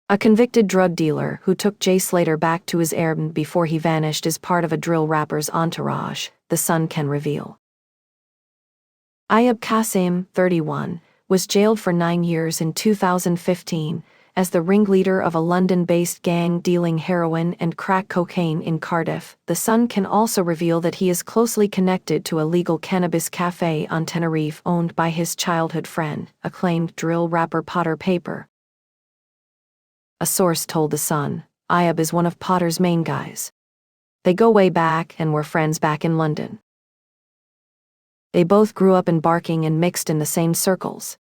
A convicted drug dealer who took Jay Slater back to his Airbnb before he vanished as part of a drill rapper's entourage, the Sun can reveal. Ayub Qasim, 31, was jailed for 9 years in 2015 as the ringleader of a London-based gang dealing heroin and crack cocaine in Cardiff. The Sun can also reveal that he is closely connected to a legal cannabis cafe on Tenerife owned by his childhood friend, acclaimed drill rapper Potter Payper. A source told The Sun, Ayub is one of Potter's main guys. They go way back and were friends back in London. They both grew up in Barking and mixed in the same circles.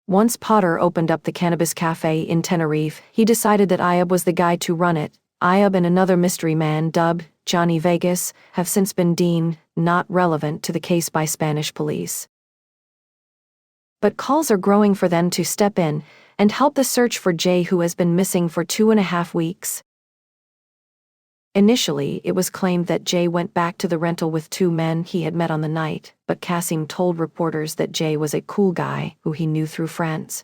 Once Potter opened up the cannabis cafe in Tenerife, he decided that Ayub was the guy to run it. Ayub and another mystery man dubbed Johnny Vegas have since been deemed not relevant to the case by Spanish police. But calls are growing for them to step in and help the search for Jay, who has been missing for 2.5 weeks. Initially, it was claimed that Jay went back to the rental with 2 men he had met on the night, but Qasim told reporters that Jay was a cool guy who he knew through friends.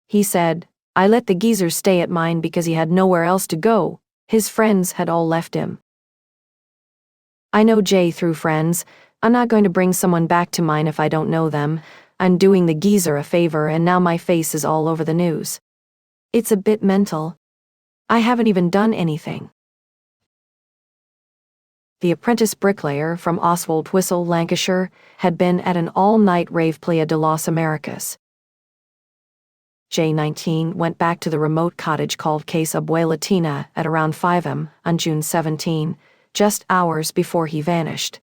He said, "I let the geezer stay at mine because he had nowhere else to go. His friends had all left him. I know Jay through friends. I'm not going to bring someone back to mine if I don't know them. I'm doing the geezer a favor and now my face is all over the news. It's a bit mental. I haven't even done anything." The apprentice bricklayer from Oswald Whistle, Lancashire, had been at an all-night rave Playa de las Americas. Jay, 19, went back to the remote cottage called Casa Abuelatina at around 5 am on June 17, just hours before he vanished.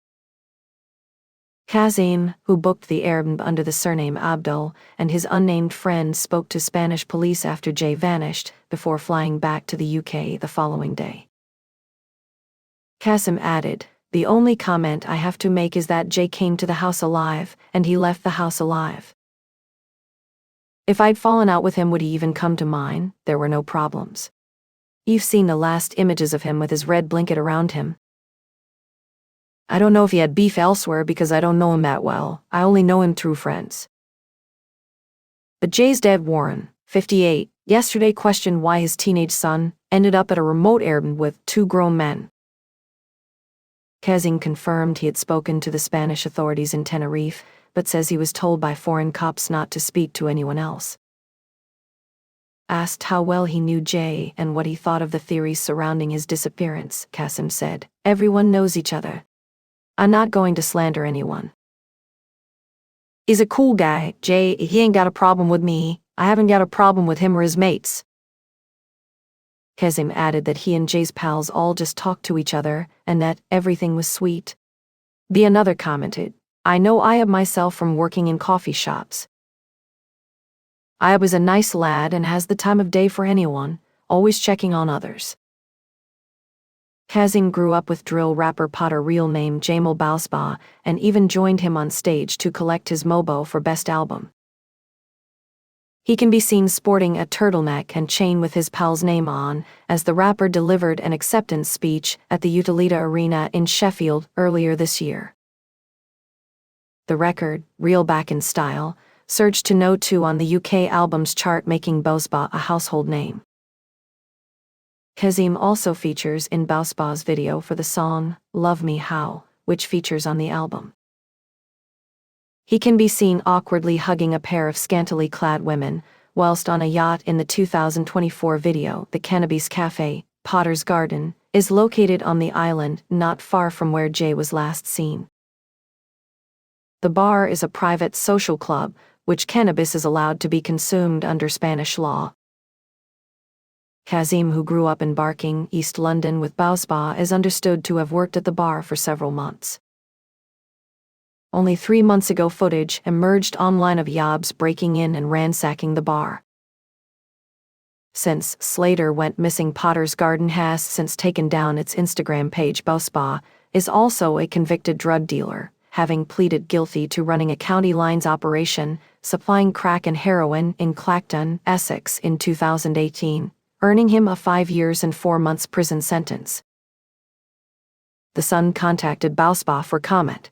Qasim, who booked the Airbnb under the surname Abdul, and his unnamed friend spoke to Spanish police after Jay vanished, before flying back to the UK the following day. Qasim added, "The only comment I have to make is that Jay came to the house alive, and he left the house alive. If I'd fallen out with him, would he even come to mine? There were no problems. You've seen the last images of him with his red blanket around him. I don't know if he had beef elsewhere because I don't know him that well. I only know him through friends." But Jay's dad, Warren, 58, yesterday questioned why his teenage son ended up at a remote Airbnb with 2 grown men. Qasim confirmed he had spoken to the Spanish authorities in Tenerife, but says he was told by foreign cops not to speak to anyone else. Asked how well he knew Jay and what he thought of the theories surrounding his disappearance, Qasim said, "Everyone knows each other. I'm not going to slander anyone. He's a cool guy, Jay. He ain't got a problem with me. I haven't got a problem with him or his mates." Qasim added that he and Jay's pals all just talked to each other and that everything was sweet. Another commented, "I know Ayub myself from working in coffee shops. Ayub is a nice lad and has the time of day for anyone, always checking on others." Qasim grew up with drill rapper Potter, real name Jamal Bausbaugh, and even joined him on stage to collect his Mobo for Best Album. He can be seen sporting a turtleneck and chain with his pal's name on, as the rapper delivered an acceptance speech at the Utilita Arena in Sheffield earlier this year. The record, Real Back in Style, surged to No. 2 on the UK albums chart, making Bausbaugh a household name. Qasim also features in Bausbaugh's video for the song Love Me How, which features on the album. He can be seen awkwardly hugging a pair of scantily clad women, whilst on a yacht in the 2024 video. The Cannabis Cafe, Potter's Garden, is located on the island not far from where Jay was last seen. The bar is a private social club, which cannabis is allowed to be consumed under Spanish law. Qasim, who grew up in Barking, East London with Bausbaugh, is understood to have worked at the bar for several months. Only 3 months ago, footage emerged online of Ayub's breaking in and ransacking the bar. Since Slater went missing, Potter's Garden has since taken down its Instagram page. Bausbaugh is also a convicted drug dealer, having pleaded guilty to running a county lines operation, supplying crack and heroin in Clacton, Essex in 2018. Earning him a 5 years and 4 months prison sentence. The Sun contacted Bausbaugh for comment.